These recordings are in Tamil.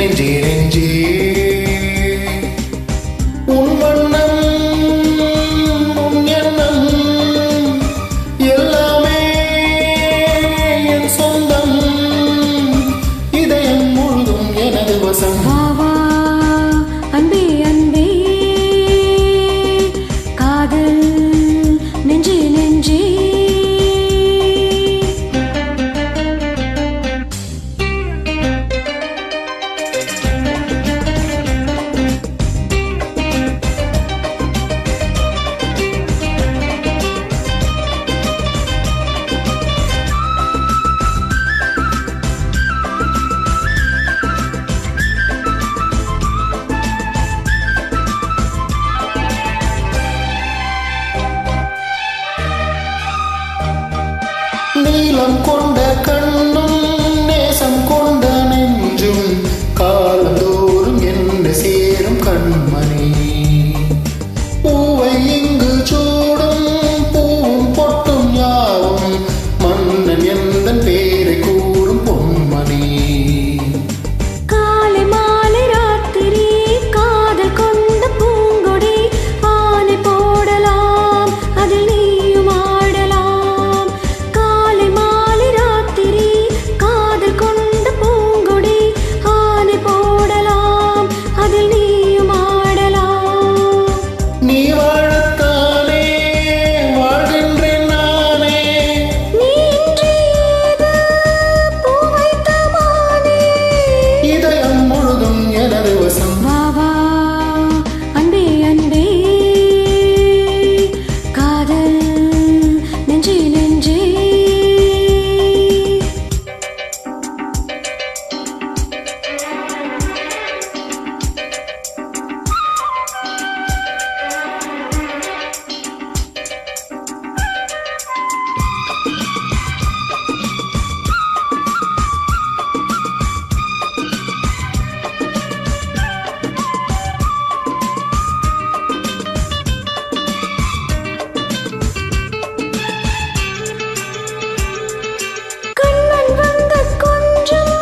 நெஞ்சே நெஞ்சே உன் வண்ணம் உன் எண்ணம் எல்லாமே என் சொந்தம் இதயம் முழுதும் எனது வசம் அன்பே அன்பே காதல் நெஞ்சே நெஞ்சே நீலம் கொண்ட கண்ணும் நேசம் கொண்ட நெஞ்சும் காலந்தோறும் என்ன சேரும் கண்மணி பூவை இங்கு சூடும் பூவும் பொட்டும் யாவும் மன்னன் எந்தன் பேரை கூறும் பொன்மணி காலை மாலை ராத்திரி காதல் கொண்ட பூங்கொடி ஆனை போடலாம் அதில் நீயும் ஆடலாம் காலை மாலை ராத்திரி காதல் கொண்ட பூங்கொடி ஆனை போடலாம் அதில் நீயும் ஆடலாம் நீ வாழத்தானே வாழ்கின்றேன் நானே நீ இன்றி ஏது பூ வைத்த மானே இதயம் முழுதும் எனது வசம் வா வா அன்பே அன்பே காதல் நெஞ்சே நெஞ்சே கண்ணன் வந்த கொஞ்சம்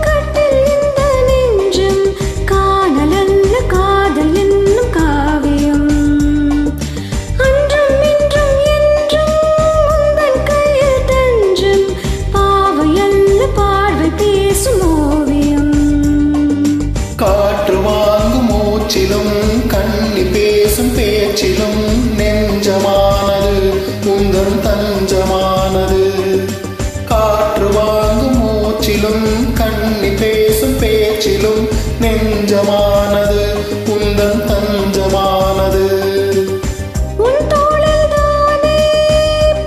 கட்டில் இந்த நெஞ்சம் காணல் அல்ல காதல் என்னும் காவியம் அன்றும் இன்றும் என்றும் உந்தன் கையில் தஞ்சம் பாவை அல்ல பார்வை பேசும் ஓவியம் காற்று வாங்கும் மூச்சிலும் கண்ணி பேசும் பேச்சிலும் நெஞ்சமானது உந்தன் தஞ்சமானது காற்று வாங்கும் மூச்சிலும் கண்ணி பேசும் பேச்சிலும் நெஞ்சமானது உந்தன் தஞ்சமானது உன் தோளில் தானே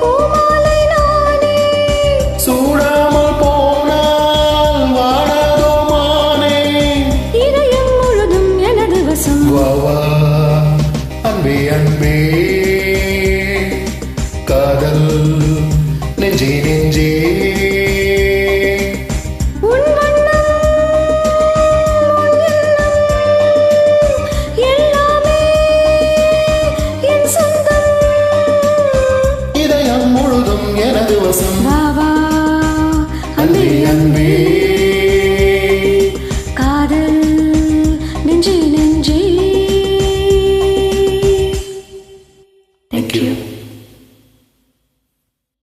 பூமாலை நானே சூடாமல் போனால் வாடாதோ மானே இதயம் முழுதும் எனது வசம் வா வா அன்பே அன்பே காதல் நெஞ்சே நெஞ்சே உன் வண்ணம் உன் எண்ணம் எல்லாமே என் சொந்தம் இதயம் முழுதும் எனது வசம் வா வா அன்பே அன்பே